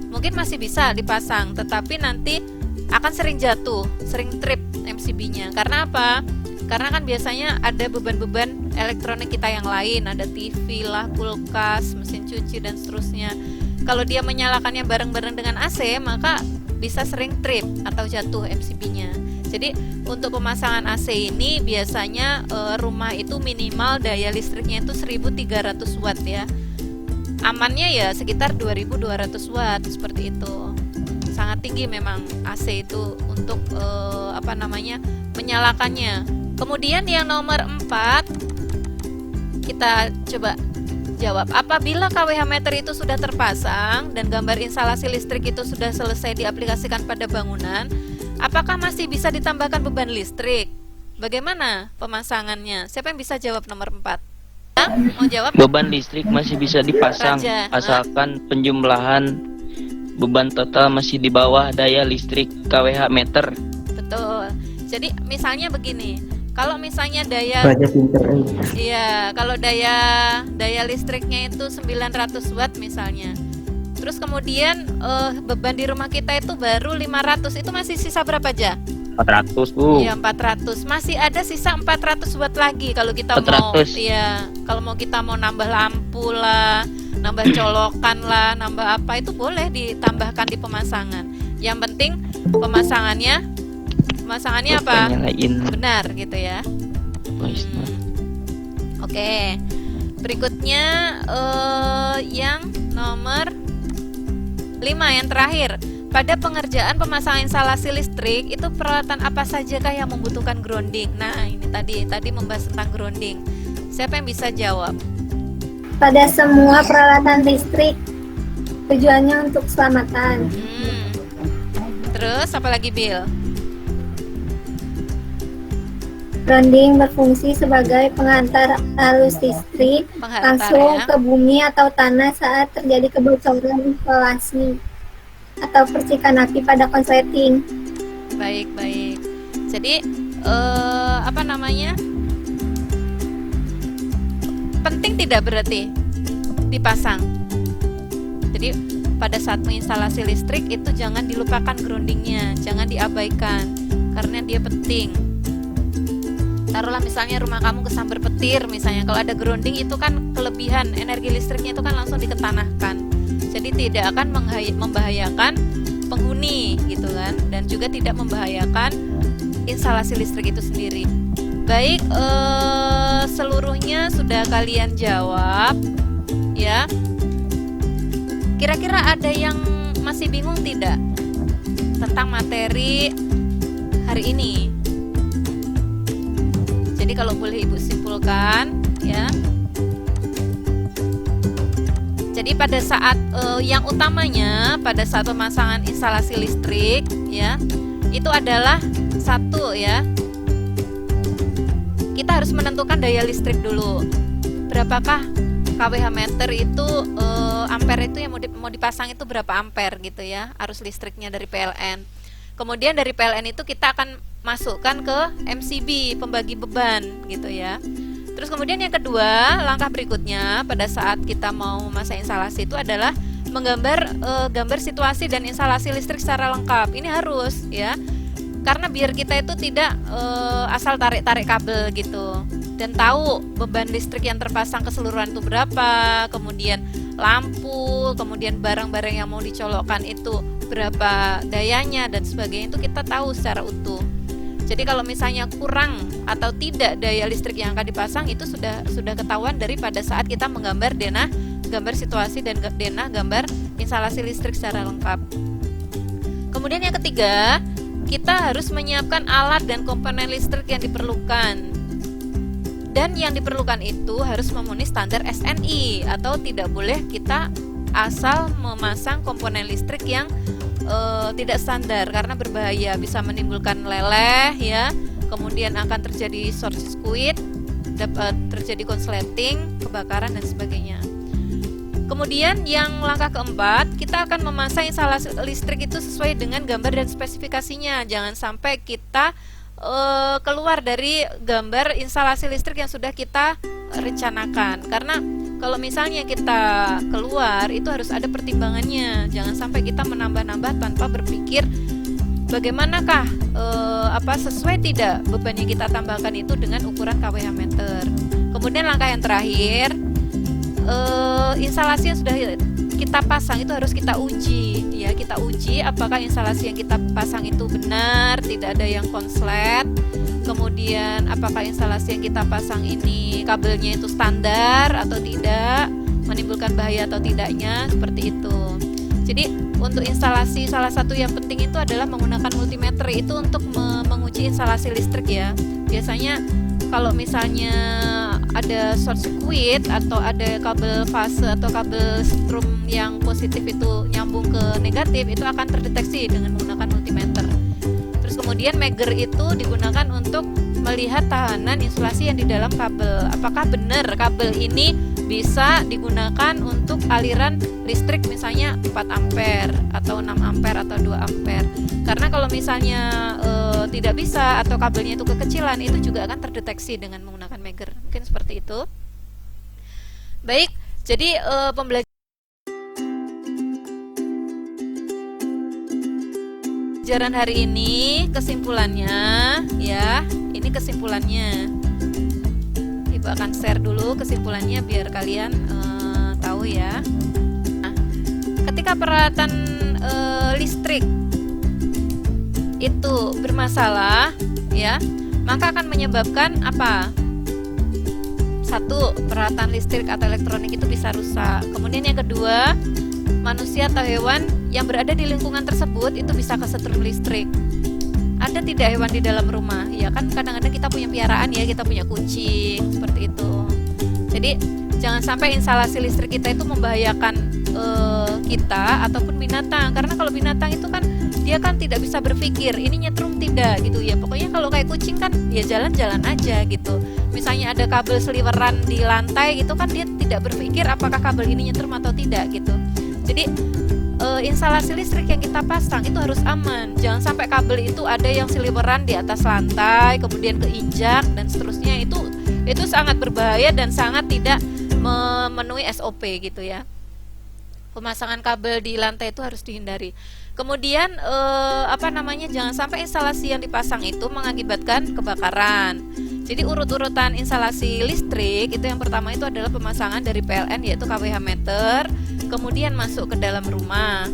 mungkin masih bisa dipasang, tetapi nanti akan sering jatuh, sering trip MCB-nya. Karena apa? Karena kan biasanya ada beban-beban elektronik kita yang lain, ada TV lah, kulkas, mesin cuci dan seterusnya. Kalau dia menyalakannya bareng-bareng dengan AC, maka bisa sering trip atau jatuh MCB-nya. Jadi untuk pemasangan AC ini biasanya rumah itu minimal daya listriknya itu 1300 watt ya. Amannya ya sekitar 2200 watt seperti itu. Sangat tinggi memang AC itu untuk menyalakannya. Kemudian yang nomor 4 kita coba jawab. Apabila KWH meter itu sudah terpasang dan gambar instalasi listrik itu sudah selesai diaplikasikan pada bangunan, apakah masih bisa ditambahkan beban listrik? Bagaimana pemasangannya? Siapa yang bisa jawab nomor 4? Mau jawab? Beban listrik masih bisa dipasang Raja. asalkan penjumlahan beban total masih di bawah daya listrik KWH meter. Betul. Jadi misalnya begini, kalau misalnya daya Baca pinter. iya, kalau daya listriknya itu 900 watt misalnya. Terus kemudian beban di rumah kita itu baru 500, itu masih sisa berapa aja? 400, Bu. Iya, 400. Masih ada sisa 400 watt lagi kalau kita 400. kalau mau kita mau nambah lampu lah, nambah colokan lah, nambah apa itu boleh ditambahkan di pemasangan. Yang penting pemasangannya Pemasangannya lupa apa? nyalain Benar gitu ya. voice note. Oke. Berikutnya yang nomor 5 yang terakhir. Pada pengerjaan pemasangan instalasi listrik itu peralatan apa sajakah yang membutuhkan grounding? Nah, ini tadi membahas tentang grounding. Siapa yang bisa jawab? Pada semua peralatan listrik, tujuannya untuk keselamatan. Terus apa lagi, Bill? Grounding berfungsi sebagai pengantar arus listrik Penghantar langsung ya. ke bumi atau tanah saat terjadi kebocoran instalasi atau percikan api pada konsleting. Baik. Jadi apa namanya? Penting tidak berarti dipasang. Jadi pada saat menginstalasi listrik itu jangan dilupakan groundingnya, jangan diabaikan karena dia penting. Taruhlah misalnya rumah kamu kesambar petir misalnya, kalau ada grounding itu kan kelebihan energi listriknya itu kan langsung diketanahkan. Jadi tidak akan membahayakan penghuni gitu kan, dan juga tidak membahayakan instalasi listrik itu sendiri. Baik, seluruhnya sudah kalian jawab ya. Kira-kira ada yang masih bingung tidak tentang materi hari ini? Jadi kalau boleh Ibu simpulkan ya. Jadi pada saat yang utamanya pada saat pemasangan instalasi listrik ya, itu adalah satu ya, kita harus menentukan daya listrik dulu. Berapakah kWh meter itu, ampere itu yang mau dipasang itu berapa ampere gitu ya, arus listriknya dari PLN. Kemudian dari PLN itu kita akan masukkan ke MCB, pembagi beban gitu ya. Terus kemudian yang kedua, langkah berikutnya pada saat kita mau memasang instalasi itu adalah menggambar gambar situasi dan instalasi listrik secara lengkap. Ini harus ya, karena biar kita itu tidak asal tarik-tarik kabel gitu, dan tahu beban listrik yang terpasang keseluruhan itu berapa, kemudian lampu, kemudian barang-barang yang mau dicolokkan itu berapa dayanya dan sebagainya, itu kita tahu secara utuh. Jadi kalau misalnya kurang atau tidak daya listrik yang akan dipasang itu sudah ketahuan dari pada saat kita menggambar denah gambar situasi dan denah gambar instalasi listrik secara lengkap. Kemudian yang ketiga, kita harus menyiapkan alat dan komponen listrik yang diperlukan. Dan yang diperlukan itu harus memenuhi standar SNI, atau tidak boleh kita asal memasang komponen listrik yang tidak standar karena berbahaya, bisa menimbulkan leleh ya, kemudian akan terjadi short circuit, dapat terjadi konsleting, kebakaran dan sebagainya. Kemudian yang langkah keempat, kita akan memasang instalasi listrik itu sesuai dengan gambar dan spesifikasinya. Jangan sampai kita keluar dari gambar instalasi listrik yang sudah kita rencanakan, karena kalau misalnya kita keluar itu harus ada pertimbangannya. Jangan sampai kita menambah-nambah tanpa berpikir bagaimanakah sesuai tidak beban yang kita tambahkan itu dengan ukuran kWh meter. Kemudian langkah yang terakhir, instalasi yang sudah kita pasang itu harus kita uji ya, kita uji apakah instalasi yang kita pasang itu benar, tidak ada yang konslet. Kemudian apakah instalasi yang kita pasang ini kabelnya itu standar atau tidak, menimbulkan bahaya atau tidaknya, seperti itu. Jadi untuk instalasi salah satu yang penting itu adalah menggunakan multimeter itu untuk menguji instalasi listrik ya. Biasanya kalau misalnya ada short circuit atau ada kabel fase atau kabel strum yang positif itu nyambung ke negatif, itu akan terdeteksi dengan menggunakan multimeter. Terus kemudian meger itu digunakan untuk melihat tahanan insulasi yang di dalam kabel. Apakah benar kabel ini bisa digunakan untuk aliran listrik misalnya 4 ampere atau 6 ampere atau 2 ampere. Karena kalau misalnya tidak bisa atau kabelnya itu kekecilan, itu juga akan terdeteksi dengan menggunakan meger. Mungkin seperti itu. Baik, jadi pembelajaran hari ini kesimpulannya ya, ini kesimpulannya. Ibu akan share dulu kesimpulannya biar kalian tahu ya. Nah, ketika peralatan listrik itu bermasalah, ya, maka akan menyebabkan apa? Satu, peralatan listrik atau elektronik itu bisa rusak. Kemudian yang kedua, manusia atau hewan yang berada di lingkungan tersebut itu bisa kesetrum listrik. Ada tidak hewan di dalam rumah? Ya kan kadang-kadang kita punya piaraan ya, kita punya kucing, seperti itu. Jadi jangan sampai instalasi listrik kita itu membahayakan kita ataupun binatang, karena kalau binatang itu kan dia kan tidak bisa berpikir ini nyetrum tidak gitu ya. Pokoknya kalau kayak kucing kan ya jalan-jalan aja gitu. Misalnya ada kabel seliweran di lantai gitu kan dia tidak berpikir apakah kabel ini nyetrum atau tidak gitu. Jadi instalasi listrik yang kita pasang itu harus aman. Jangan sampai kabel itu ada yang seliweran di atas lantai kemudian keinjak dan seterusnya. Itu sangat berbahaya dan sangat tidak memenuhi SOP gitu ya. Pemasangan kabel di lantai itu harus dihindari. Kemudian jangan sampai instalasi yang dipasang itu mengakibatkan kebakaran. Jadi urut-urutan instalasi listrik itu yang pertama itu adalah pemasangan dari PLN yaitu kWh meter, kemudian masuk ke dalam rumah.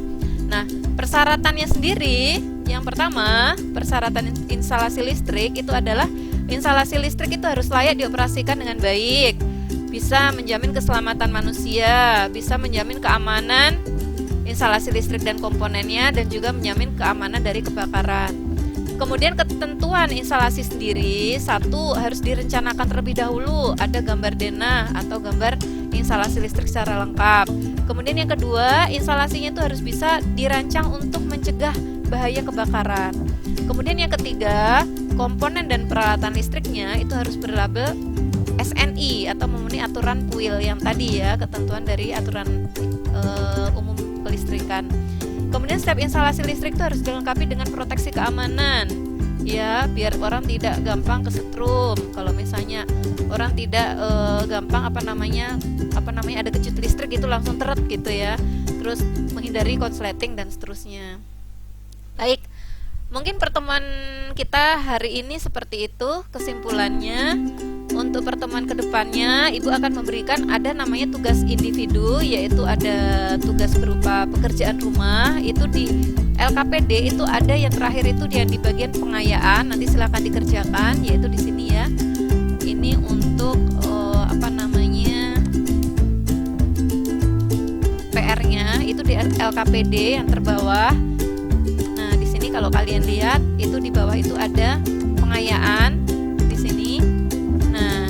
Nah, persyaratannya sendiri yang pertama, persyaratan instalasi listrik itu adalah instalasi listrik itu harus layak dioperasikan dengan baik, bisa menjamin keselamatan manusia, bisa menjamin keamanan instalasi listrik dan komponennya, dan juga menjamin keamanan dari kebakaran. Kemudian ketentuan instalasi sendiri, satu harus direncanakan terlebih dahulu, ada gambar denah atau gambar instalasi listrik secara lengkap. Kemudian yang kedua, instalasinya itu harus bisa dirancang untuk mencegah bahaya kebakaran. Kemudian yang ketiga, komponen dan peralatan listriknya itu harus berlabel SNI atau memenuhi aturan PUIL yang tadi ya, ketentuan dari aturan umum kelistrikan. Kemudian setiap instalasi listrik itu harus dilengkapi dengan proteksi keamanan, ya, biar orang tidak gampang kesetrum. Kalau misalnya orang tidak gampang ada kejut listrik itu langsung teret gitu ya. Terus menghindari konsleting dan seterusnya. Baik, mungkin pertemuan kita hari ini seperti itu kesimpulannya. Untuk pertemuan kedepannya, Ibu akan memberikan ada namanya tugas individu, yaitu ada tugas berupa pekerjaan rumah. Itu di LKPD itu ada yang terakhir itu dia di bagian pengayaan. Nanti silakan dikerjakan, yaitu di sini ya. Ini untuk PR-nya itu di LKPD yang terbawah. Nah, di sini kalau kalian lihat itu di bawah itu ada pengayaan di sini. Nah,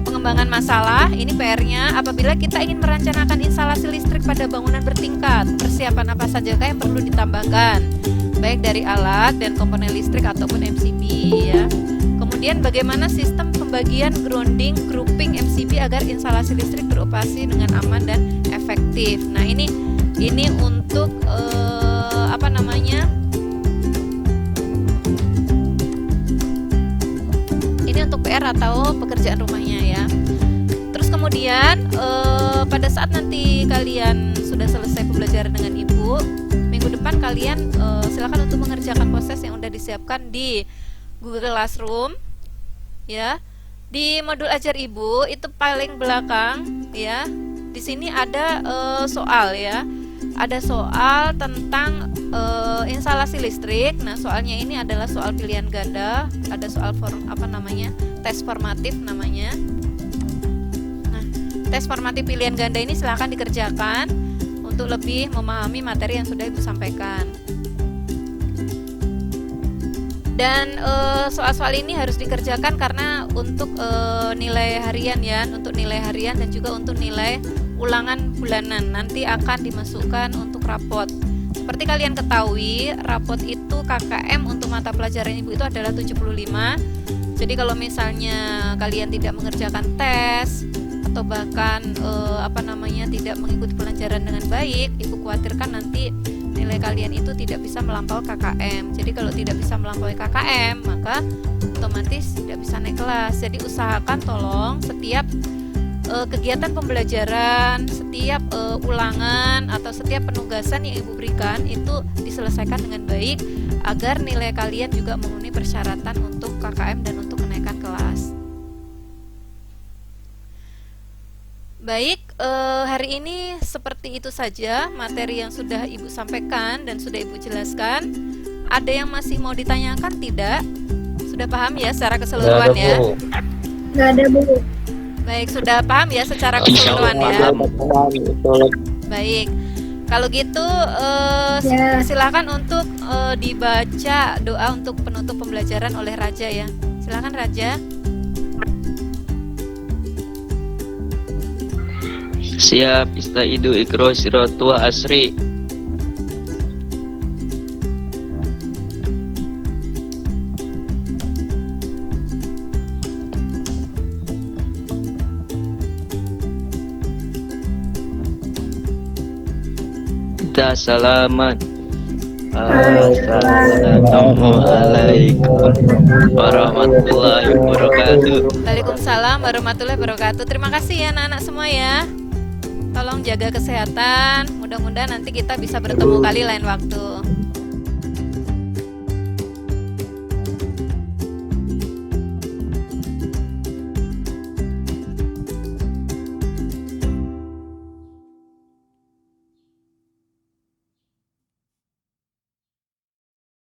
pengembangan masalah ini PR-nya apabila kita ingin merencanakan instalasi listrik pada bangunan bertingkat, persiapan apa sajakah yang perlu ditambahkan baik dari alat dan komponen listrik ataupun MCB ya. Kemudian bagaimana sistem pembagian grounding grouping MCB agar instalasi listrik beroperasi dengan aman dan efektif. Nah, ini untuk ini untuk PR atau pekerjaan rumahnya ya. Terus kemudian pada saat nanti kalian sudah selesai pembelajaran dengan Ibu, minggu depan kalian silakan untuk mengerjakan proses yang sudah disiapkan di Google Classroom ya. Di modul ajar Ibu itu paling belakang ya. Di sini ada soal ya. Ada soal tentang instalasi listrik. Nah, soalnya ini adalah soal pilihan ganda. Ada soal tes formatif namanya. Nah, tes formatif pilihan ganda ini silakan dikerjakan untuk lebih memahami materi yang sudah Ibu sampaikan. Dan soal-soal ini harus dikerjakan karena untuk nilai harian ya, untuk nilai harian dan juga untuk nilai ulangan bulanan nanti akan dimasukkan untuk rapot. Seperti kalian ketahui, rapot itu KKM untuk mata pelajaran Ibu itu adalah 75. Jadi kalau misalnya kalian tidak mengerjakan tes atau bahkan tidak mengikuti pelajaran dengan baik, Ibu khawatirkan nanti nilai kalian itu tidak bisa melampaui KKM. Jadi kalau tidak bisa melampaui KKM, maka otomatis tidak bisa naik kelas. Jadi usahakan tolong setiap kegiatan pembelajaran, setiap ulangan atau setiap penugasan yang Ibu berikan itu diselesaikan dengan baik agar nilai kalian juga memenuhi persyaratan untuk KKM dan untuk kenaikan kelas. Baik, hari ini seperti itu saja materi yang sudah Ibu sampaikan dan sudah Ibu jelaskan. ada yang masih mau ditanyakan tidak? Sudah paham ya secara keseluruhan ya? Nggak ada, Bu. Baik, sudah paham ya secara Insya keseluruhan ya? Betul. Baik, kalau gitu Ya. silakan untuk dibaca doa untuk penutup pembelajaran oleh Raja ya. Silakan Raja. Siap, istaidu ikro siratu wa asri. Kita salaman. Assalamualaikum warahmatullahi wabarakatuh. Waalaikumsalam warahmatullahi wabarakatuh. Terima kasih ya anak-anak semua ya. Tolong jaga kesehatan. Mudah-mudahan nanti kita bisa bertemu kali lain waktu.